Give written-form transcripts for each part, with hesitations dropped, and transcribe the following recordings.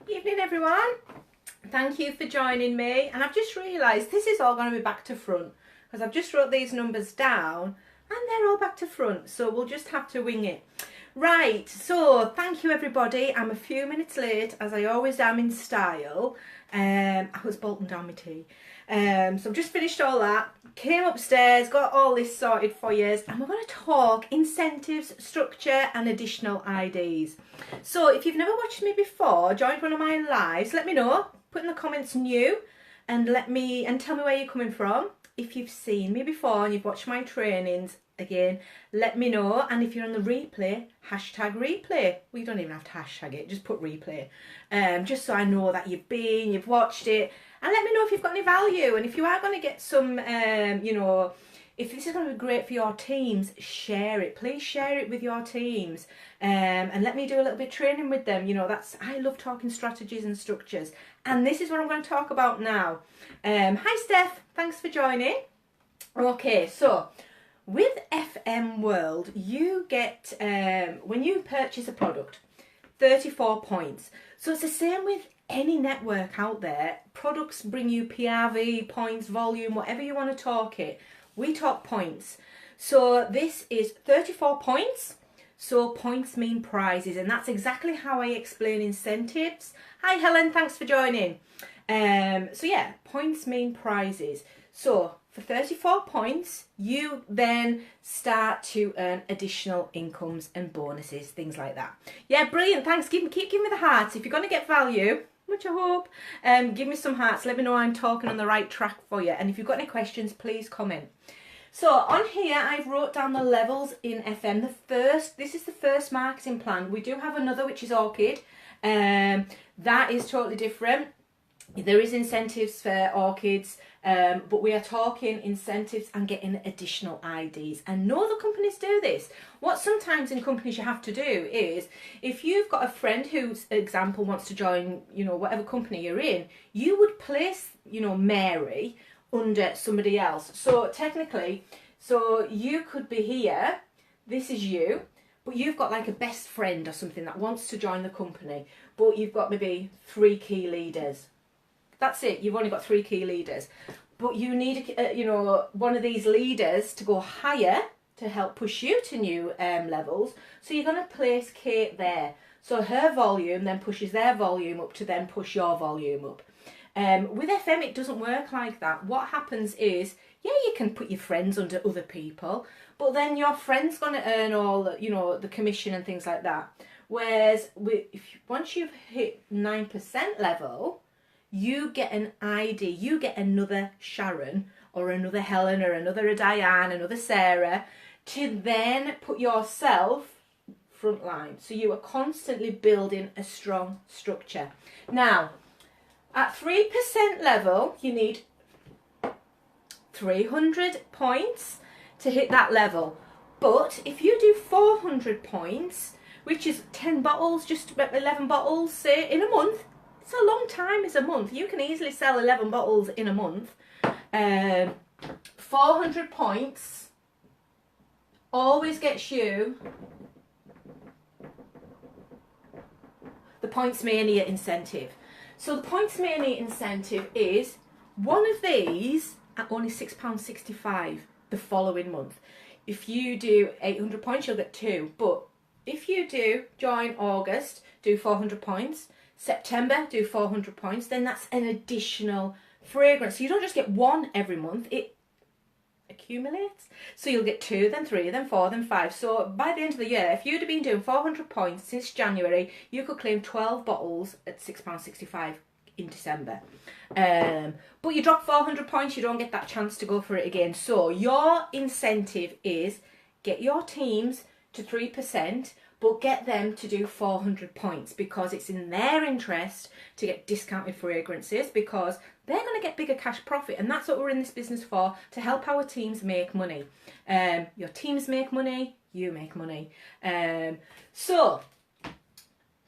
Evening everyone, thank you for joining me. And I've just realised this is all going to be back to front because I've just wrote these numbers down and they're all back to front, so we'll just have to wing it. Right, so thank you everybody. I'm a few minutes late as I always am in style. I was bolting down my tea. So I've just finished all that, came upstairs, got all this sorted for you, and we're going to talk incentives, structure and additional IDs. So if you've never watched me before, joined one of my lives, let me know, put in the comments new and tell me where you're coming from. If you've seen me before and you've watched my trainings, again, let me know. And if you're on the replay, hashtag replay. Well, you don't even have to hashtag it, just put replay. Just so I know that you've watched it. And let me know if you've got any value. And if you are going to get some, if this is going to be great for your teams, share it. Please share it with your teams. And let me do a little bit of training with them. I love talking strategies and structures. And this is what I'm going to talk about now. Hi, Steph. Thanks for joining. Okay, so with FM World, you get, when you purchase a product, 34 points. So it's the same with any network out there. Products bring you PRV, points, volume, whatever you want to talk it. We talk points. So this is 34 points. So points mean prizes, and that's exactly how I explain incentives. Hi Helen, thanks for joining. So yeah, points mean prizes. So for 34 points, you then start to earn additional incomes and bonuses, things like that. Yeah, brilliant. Thanks. Keep giving me the hearts. If you're going to get value, which I hope, give me some hearts. Let me know I'm talking on the right track for you. And if you've got any questions, please comment. So on here, I've wrote down the levels in FM. This is the first marketing plan. We do have another, which is Orchid. That is totally different. There is incentives for orchids, but we are talking incentives and getting additional IDs. And no other companies do this. What sometimes in companies you have to do is, if you've got a friend who's, example, wants to join, whatever company you're in, you would place, Mary under somebody else. So technically, you could be here, this is you, but you've got like a best friend or something that wants to join the company, but you've got maybe 3 key leaders. That's it. You've only got 3 key leaders, but you need, one of these leaders to go higher to help push you to new levels. So you're going to place Kate there. So her volume then pushes their volume up to then push your volume up. With FM, it doesn't work like that. What happens is, yeah, you can put your friends under other people, but then your friend's going to earn all, the commission and things like that. Whereas once you've hit 9% level, you get an ID, you get another Sharon or another Helen or another Diane, another Sarah, to then put yourself front line. So you are constantly building a strong structure. Now, at 3% level, you need 300 points to hit that level. But if you do 400 points, which is 10 bottles, just about 11 bottles, say, in a month, it's a long time, it's a month. You can easily sell 11 bottles in a month. 400 points always gets you the Points Mania incentive. So the Points Mania incentive is one of these at only £6.65 the following month. If you do 800 points, you'll get 2. But if you do join August, do 400 points, September, do 400 points, then that's an additional fragrance. So you don't just get 1 every month, it accumulates. So you'll get 2, then 3, then 4, then 5. So by the end of the year, if you'd have been doing 400 points since January, you could claim 12 bottles at £6.65 in December. But you drop 400 points, you don't get that chance to go for it again. So your incentive is get your teams to 3%, but get them to do 400 points because it's in their interest to get discounted fragrances because they're going to get bigger cash profit, and that's what we're in this business for, to help our teams make money. Your teams make money, you make money. So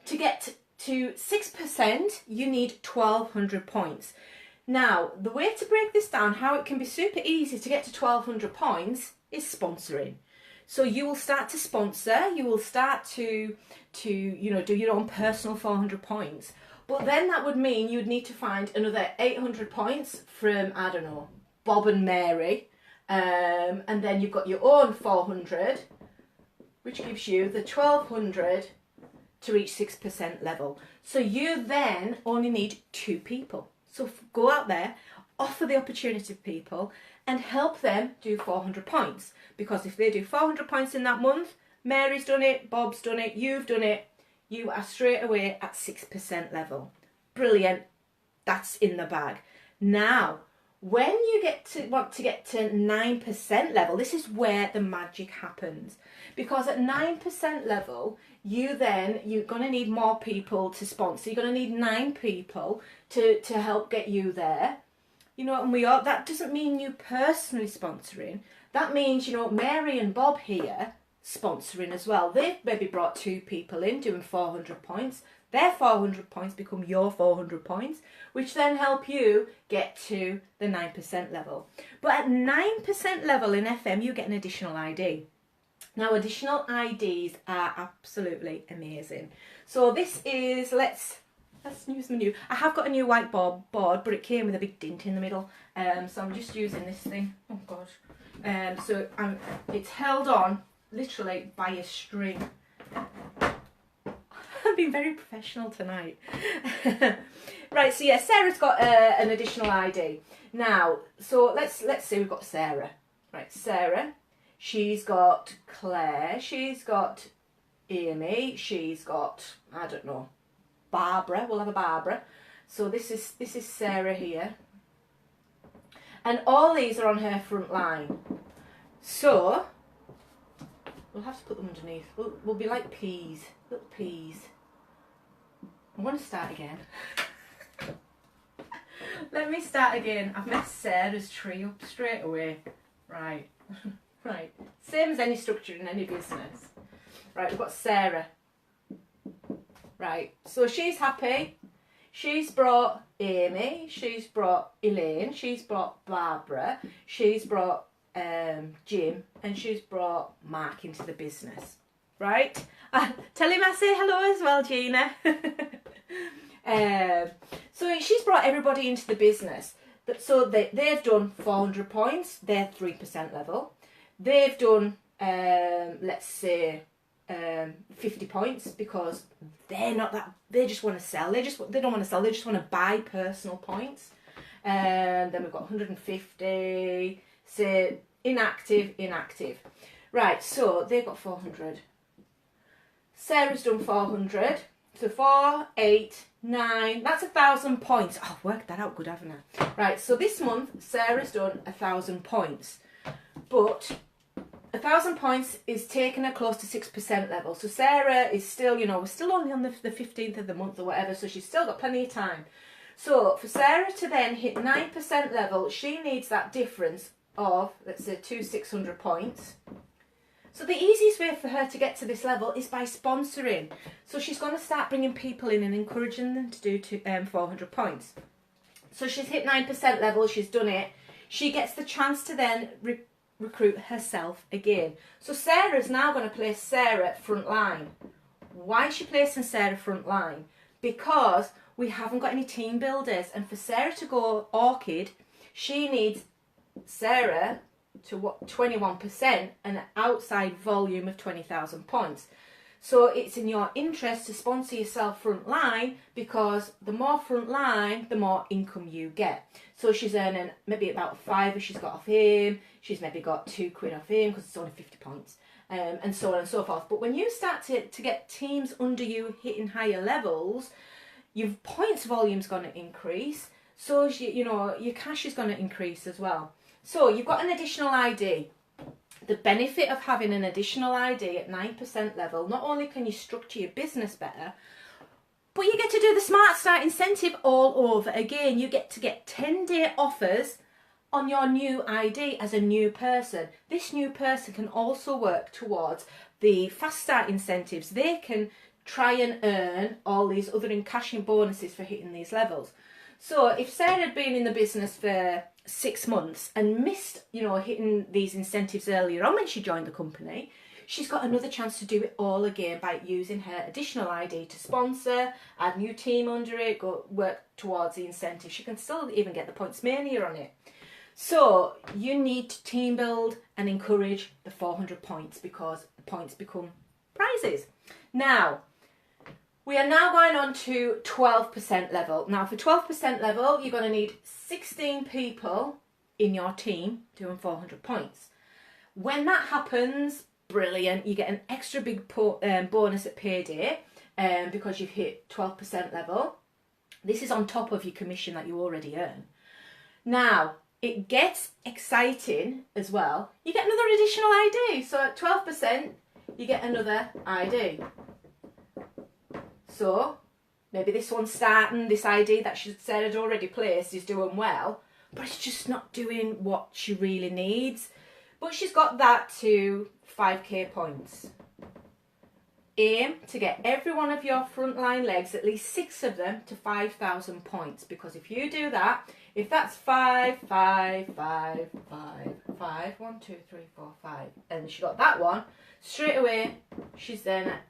to get to 6%, you need 1,200 points. Now, the way to break this down, how it can be super easy to get to 1,200 points, is sponsoring. So you will start to sponsor, you will start to you know, do your own personal 400 points. But then that would mean you'd need to find another 800 points from, I don't know, Bob and Mary. And then you've got your own 400, which gives you the 1200 to reach 6% level. So you then only need 2 people. So go out there, offer the opportunity to people and help them do 400 points. Because if they do 400 points in that month, Mary's done it, Bob's done it, you've done it, you are straight away at 6% level. Brilliant. That's in the bag. Now, when you want to get to 9% level, this is where the magic happens. Because at 9% level, you're going to need more people to sponsor. You're going to need 9 people to help get you there. You know, and that doesn't mean you personally sponsoring. That means, you know, Mary and Bob here sponsoring as well. They've maybe brought 2 people in doing 400 points. Their 400 points become your 400 points, which then help you get to the 9% level. But at 9% level in FM, you get an additional ID. Now, additional IDs are absolutely amazing. So this is, let's use my new, I have got a new white board, but it came with a big dent in the middle. So I'm just using this thing. Oh God. So it's held on literally by a string. I've been very professional tonight. Right, so yeah, Sarah's got an additional ID. Now, so let's say we've got Sarah. Right, Sarah, she's got Claire, she's got Amy, she's got, I don't know, Barbara. We'll have a Barbara. So this is Sarah here. And all these are on her front line. So we'll have to put them underneath. We'll be like peas, little peas. I want to start again. Let me start again. I've messed Sarah's tree up straight away. Right. Right. Same as any structure in any business. Right, we've got Sarah. Right, so she's happy. She's brought Amy, she's brought Elaine, she's brought Barbara, she's brought Jim, and she's brought Mark into the business. Right? Tell him I say hello as well, Gina. So she's brought everybody into the business. So they've done 400 points, they're 3% level. They've done, let's say, 50 points because they're not that, they just want to sell. They don't want to sell, they just want to buy personal points. And then we've got 150, say inactive. Right, so they've got 400. Sarah's done 400. So 4, 8, 9, that's 1,000 points. Oh, I've worked that out good, haven't I? Right, so this month, Sarah's done 1,000 points. But 1,000 points is taking her close to 6% level. So Sarah is still, you know, we're still only on the 15th of the month or whatever, so she's still got plenty of time. So for Sarah to then hit 9% level, she needs that difference of, let's say, 600 points. So the easiest way for her to get to this level is by sponsoring. So she's going to start bringing people in and encouraging them to do 400 points. So she's hit 9% level, she's done it. She gets the chance to then recruit herself again. So Sarah's now going to place Sarah front line. Why is she placing Sarah front line? Because we haven't got any team builders, and for Sarah to go orchid, she needs Sarah to 21% and an outside volume of 20,000 points. So it's in your interest to sponsor yourself front line, because the more front line, the more income you get. So she's earning maybe about £5 she's got off him, she's maybe got £2 off him because it's only 50 points, and so on and so forth. But when you start to get teams under you hitting higher levels, your points volume's going to increase, so you know, your cash is going to increase as well. So you've got an additional ID. The benefit of having an additional ID at 9% level, not only can you structure your business better, but you get to do the Smart Start incentive all over again. You get to get 10-day offers on your new ID as a new person. This new person can also work towards the Fast Start incentives. They can try and earn all these other in cash in bonuses for hitting these levels. So if Sarah had been in the business for 6 months and missed, hitting these incentives earlier on when she joined the company, she's got another chance to do it all again by using her additional ID to sponsor, add new team under it, go work towards the incentive. She can still even get the points mania on it. So you need to team build and encourage the 400 points because the points become prizes. Now, we are now going on to 12% level. Now for 12% level, you're going to need 16 people in your team doing 400 points. When that happens, brilliant, you get an extra big bonus at payday because you've hit 12% level. This is on top of your commission that you already earn. Now, it gets exciting as well. You get another additional ID. So at 12%, you get another ID. So maybe this one's starting, this ID that she said had already placed is doing well, but it's just not doing what she really needs. But she's got that to 5k points. Aim to get every one of your frontline legs, at least 6 of them, to 5,000 points. Because if you do that, if that's 5, 5, 5, 5, 5, 1, 2, 3, 4, 5, and she got that one, straight away she's then at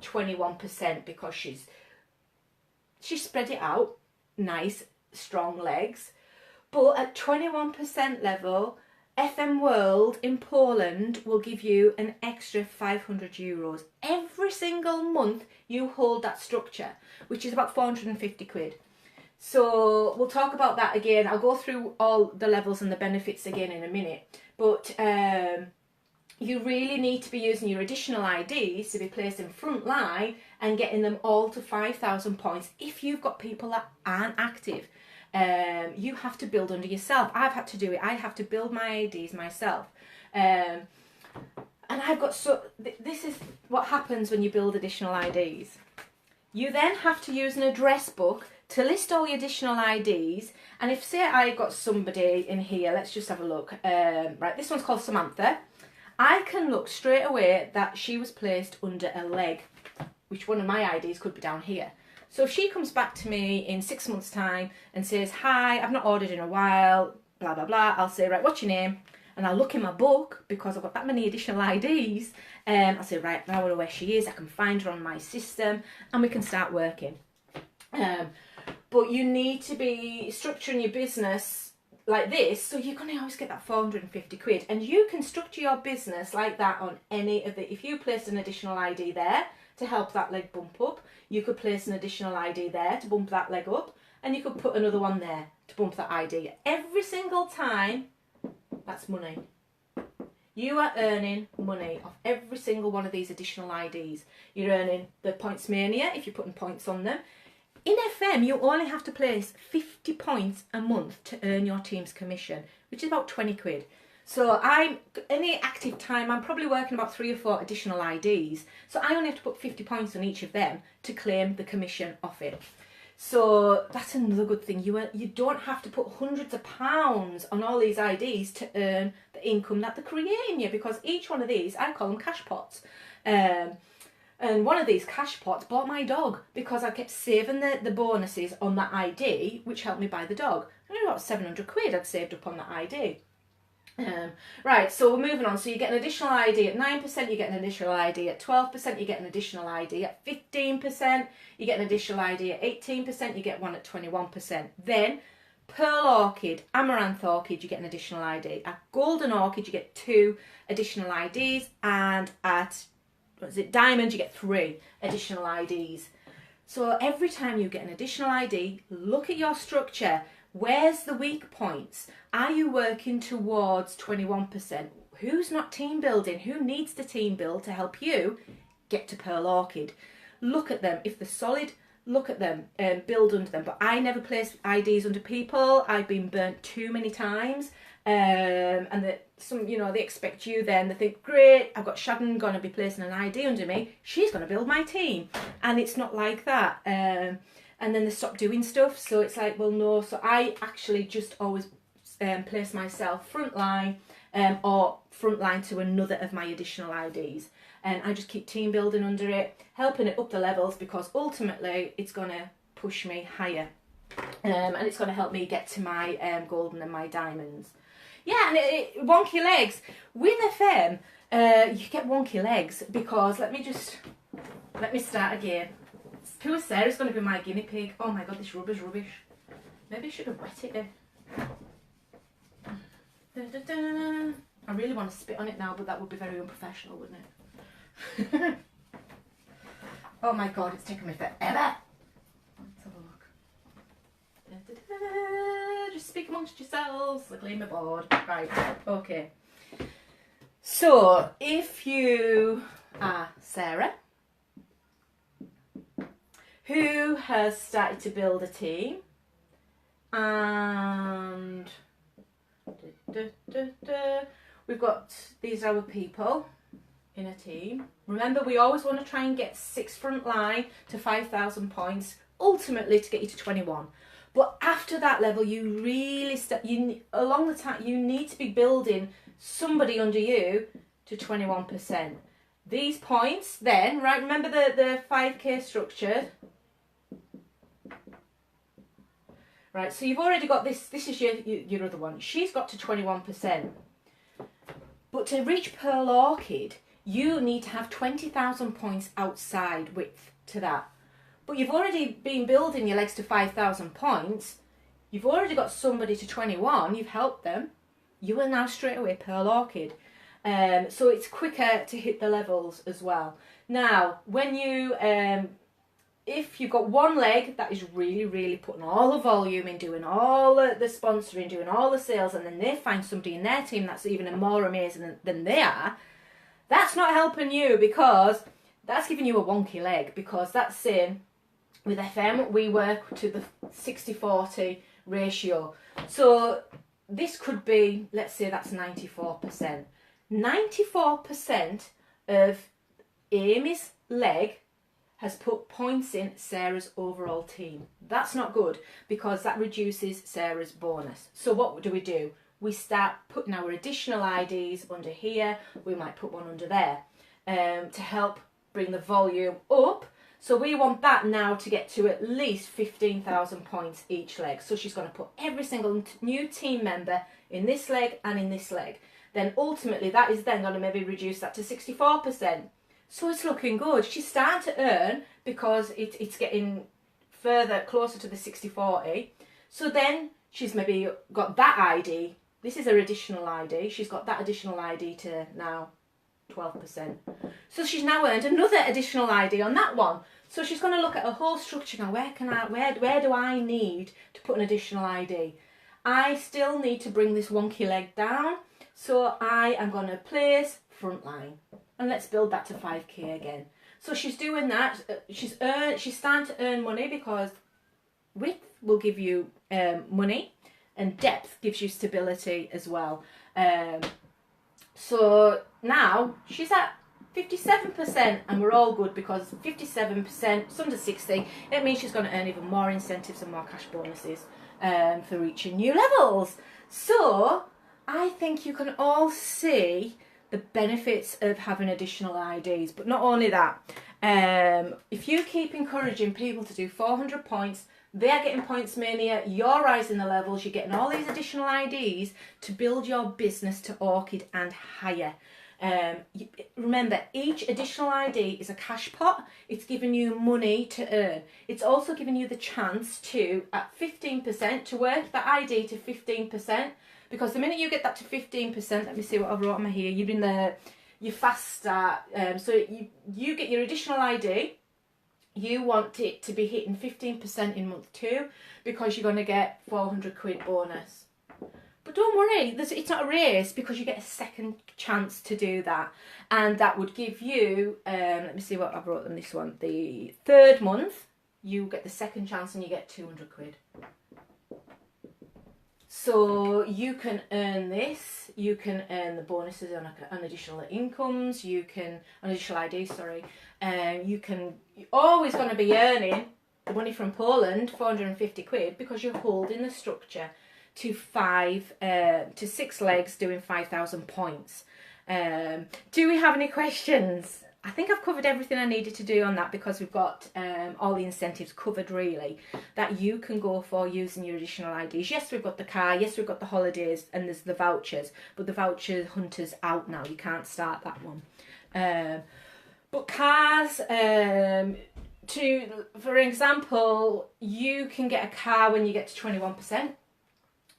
21% because she's spread it out, nice, strong legs. But at 21% level, FM World in Poland will give you an extra €500 every single month you hold that structure, which is about 450 quid. So we'll talk about that again. I'll go through all the levels and the benefits again in a minute. But you really need to be using your additional IDs to be placed in front line and getting them all to 5,000 points if you've got people that aren't active. You have to build under yourself. I've had to do it. I have to build my IDs myself. And I've got this is what happens when you build additional IDs. You then have to use an address book to list all your additional IDs. And if, say, I got somebody in here, let's just have a look. Right, this one's called Samantha. I can look straight away that she was placed under a leg, which one of my IDs could be down here. So if she comes back to me in 6 months' time and says, hi, I've not ordered in a while, blah, blah, blah, I'll say, right, what's your name? And I'll look in my book because I've got that many additional IDs. I'll say, right, now I know where she is. I can find her on my system and we can start working. But you need to be structuring your business like this, so you're going to always get that 450 quid. And you can structure your business like that on any of the, if you placed an additional ID there to help that leg bump up, you could place an additional ID there to bump that leg up, and you could put another one there to bump that ID. Every single time, that's money. You are earning money off every single one of these additional IDs. You're earning the points mania if you're putting points on them. In FM, you only have to place 50 points a month to earn your team's commission, which is about 20 quid. So any active time, I'm probably working about 3 or 4 additional IDs. So I only have to put 50 points on each of them to claim the commission off it. So that's another good thing. You don't have to put hundreds of pounds on all these IDs to earn the income that they're creating you, because each one of these, I call them cash pots. And one of these cash pots bought my dog because I kept saving the bonuses on that ID, which helped me buy the dog. Only about 700 quid I'd saved up on that ID. Right, so we're moving on. So you get an additional ID at 9%, you get an additional ID at 12%, you get an additional ID at 15%, you get an additional ID at 18%, you get one at 21%. Then Pearl Orchid, Amaranth Orchid, you get an additional ID. At Golden Orchid, you get 2 additional IDs, and at Diamond, you get 3 additional IDs. So every time you get an additional ID, look at your structure. Where's the weak points? Are you working towards 21%? Who's not team building? Who needs the team build to help you get to Pearl Orchid? Look at them. If they're solid, look at them and build under them. But I never place IDs under people. I've been burnt too many times. And they expect you then. They think, great, I've got Sharon going to be placing an ID under me. She's going to build my team. And it's not like that. And then they stop doing stuff. So it's like, well, no. So I actually just always place myself front line or front line to another of my additional IDs. And I just keep team building under it, helping it up the levels, because ultimately it's going to push me higher. And it's going to help me get to my golden and my diamonds. Yeah, and wonky legs. With FM, you get wonky legs because, let me start again. Poor Sarah's going to be my guinea pig. Oh my god, this rubber's rubbish. Maybe I should have wet it then. Da, da, da. I really want to spit on it now, but that would be very unprofessional, wouldn't it? Oh my god, it's taken me forever. Let's have a look. Da, da, da. Just speak amongst yourselves. Clean my board. Right, okay. So, if you are Sarah, who has started to build a team, and we've got, these are our people in a team. Remember, we always want to try and get 6 front line to 5,000 points, ultimately to get you to 21. But after that level, you really along the time, you need to be building somebody under you to 21%. These points then, right, remember the 5k structure? Right, so you've already got this is your other one. She's got to 21%. But to reach Pearl Orchid, you need to have 20,000 points outside width to that. But you've already been building your legs to 5,000 points. You've already got somebody to 21. You've helped them. You will now straight away Pearl Orchid. So it's quicker to hit the levels as well. Now, when you, if you've got one leg that is really putting all the volume in, doing all the sponsoring, doing all the sales, and then they find somebody in their team that's even more amazing than they are, that's not helping you, because that's giving you a wonky leg, because that's saying, with FM, we work to the 60-40 ratio. So this could be, let's say that's 94%. 94% of Amy's leg has put points in Sarah's overall team. That's not good, because that reduces Sarah's bonus. So what do? We start putting our additional IDs under here. We might put one under there to help bring the volume up. So we want that now to get to at least 15,000 points each leg. So she's going to put every single new team member in this leg and in this leg. Then ultimately that is then going to maybe reduce that to 64%. So it's looking good. She's starting to earn, because it's getting further closer to the 60-40. So then she's maybe got that ID. This is her additional ID. She's got that additional ID to now 12%. So she's now earned another additional ID on that one. So she's going to look at her whole structure now. Where do I need to put an additional ID? I still need to bring this wonky leg down. So I am going to place front line. And let's build that to 5k again. So she's doing that. She's starting to earn money, because width will give you money, and depth gives you stability as well. So now she's at 57%, and we're all good, because 57%, it's under 60, it means she's going to earn even more incentives and more cash bonuses for reaching new levels. So I think you can all see the benefits of having additional IDs. But not only that, if you keep encouraging people to do 400 points, they're getting points mania, you're rising the levels, you're getting all these additional IDs to build your business to Orchid and higher. Remember, each additional ID is a cash pot. It's giving you money to earn. It's also giving you the chance to, at 15%, to work that ID to 15%, because the minute you get that to 15%, let me see what I've wrote on here, you're in your fast start. So you get your additional ID. You want it to be hitting 15% in month 2, because you're going to get 400 quid bonus. But don't worry, it's not a race, because you get a second chance to do that. And that would give you, let me see what I've wrote on this one, the 3rd month, you get the second chance and you get 200 quid. So you can earn this, you can earn the bonuses on additional incomes, you can, on additional IDs, sorry. You're always going to be earning the money from Poland, 450 quid, because you're holding the structure to 6 legs doing 5,000 points. Do we have any questions? I think I've covered everything I needed to do on that, because we've got all the incentives covered really that you can go for using your additional IDs. Yes, we've got the car, yes, we've got the holidays, and there's the vouchers, but the voucher hunter's out now. You can't start that one. But cars, for example, you can get a car when you get to 21%.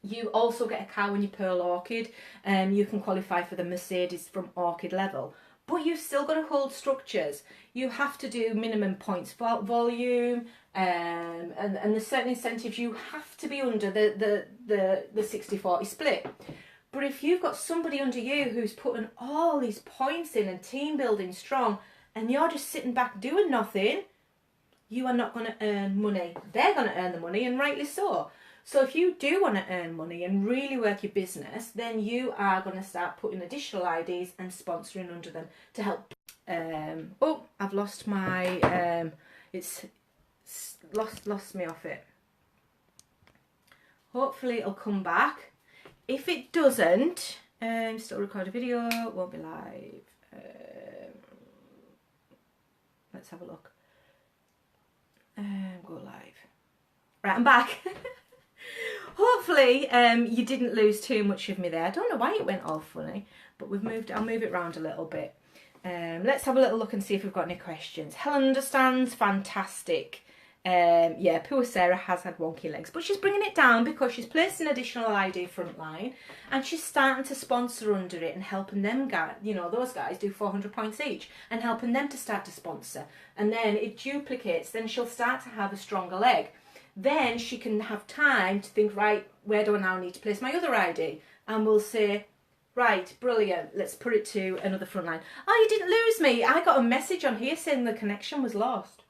You also get a car when you Pearl Orchid. You can qualify for the Mercedes from Orchid level. But you've still got to hold structures. You have to do minimum points volume, and there's certain incentives you have to be under the 60-40 split. But if you've got somebody under you who's putting all these points in and team building strong, and you're just sitting back doing nothing, you are not going to earn money. They're going to earn the money, and rightly so. So if you do want to earn money and really work your business, then you are going to start putting additional IDs and sponsoring under them to help. Oh, I've lost my, it's lost me off it. Hopefully it'll come back. If it doesn't, still record a video, won't be live. Let's have a look. Go live. Right, I'm back. Hopefully you didn't lose too much of me there. I don't know why it went all funny, but I'll move it around a little bit. Let's have a little look and see if we've got any questions. Helen understands, fantastic. Yeah, poor Sarah has had wonky legs, but she's bringing it down because she's placed an additional ID frontline and she's starting to sponsor under it and helping them guys, you know, those guys do 400 points each and helping them to start to sponsor. And then it duplicates, then she'll start to have a stronger leg. Then she can have time to think, right, where do I now need to place my other ID? And we'll say, right, brilliant, let's put it to another front line. Oh, you didn't lose me. I got a message on here saying the connection was lost.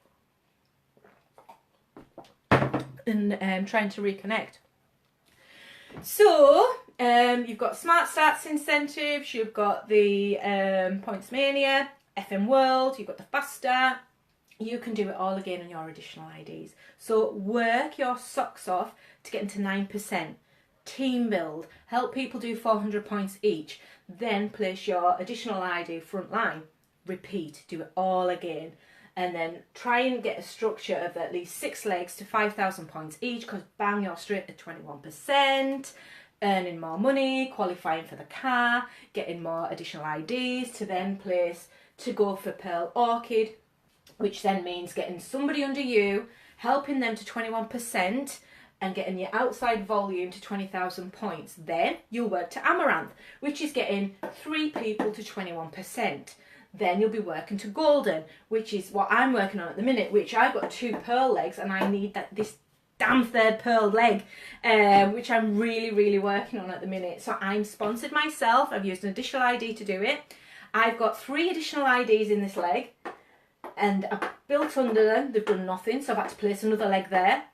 And trying to reconnect. So, you've got Smart Starts incentives, you've got the Points Mania, FM World, you've got the Fast Start. You can do it all again on your additional IDs. So work your socks off to get into 9%. Team build. Help people do 400 points each. Then place your additional ID front line. Repeat. Do it all again. And then try and get a structure of at least 6 legs to 5,000 points each, because bang, you're straight at 21%. Earning more money, qualifying for the car, getting more additional IDs to then place to go for Pearl Orchid, which then means getting somebody under you, helping them to 21% and getting your outside volume to 20,000 points. Then you'll work to Amaranth, which is getting 3 people to 21%. Then you'll be working to Golden, which is what I'm working on at the minute, which I've got 2 pearl legs and I need this damn 3rd pearl leg, which I'm really working on at the minute. So I'm sponsored myself. I've used an additional ID to do it. I've got 3 additional IDs in this leg. And I've built under them, they've done nothing, so I've had to place another leg there,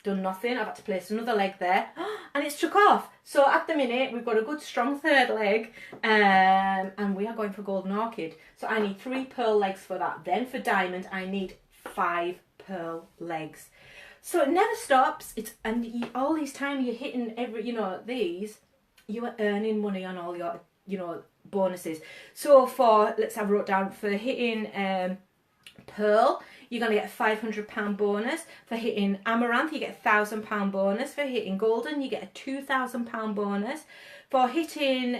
done nothing, I've had to place another leg there, and it's took off. So at the minute, we've got a good strong 3rd leg, and we are going for Golden Orchid. So I need 3 pearl legs for that. Then for Diamond, I need 5 pearl legs. So it never stops, all these time you're hitting every, these, you are earning money on all your, bonuses. So for, let's have a wrote down, for hitting, Pearl, you're going to get a £500 bonus. For hitting Amaranth, you get a £1,000 bonus. For hitting Golden, you get a £2,000 bonus. For hitting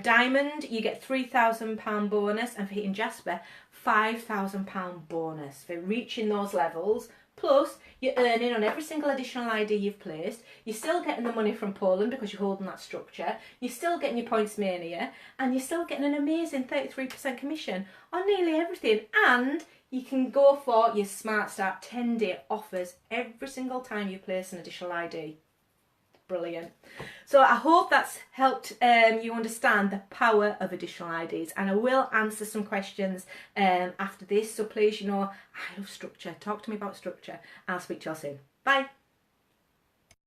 Diamond, you get £3,000 bonus. And for hitting Jasper, £5,000 bonus. For reaching those levels, plus you're earning on every single additional ID you've placed. You're still getting the money from Poland because you're holding that structure. You're still getting your Points Mania. And you're still getting an amazing 33% commission on nearly everything. And you can go for your Smart Start 10-day offers every single time you place an additional ID. Brilliant. So I hope that's helped you understand the power of additional IDs. And I will answer some questions after this. So please, I love structure. Talk to me about structure. I'll speak to you all soon. Bye.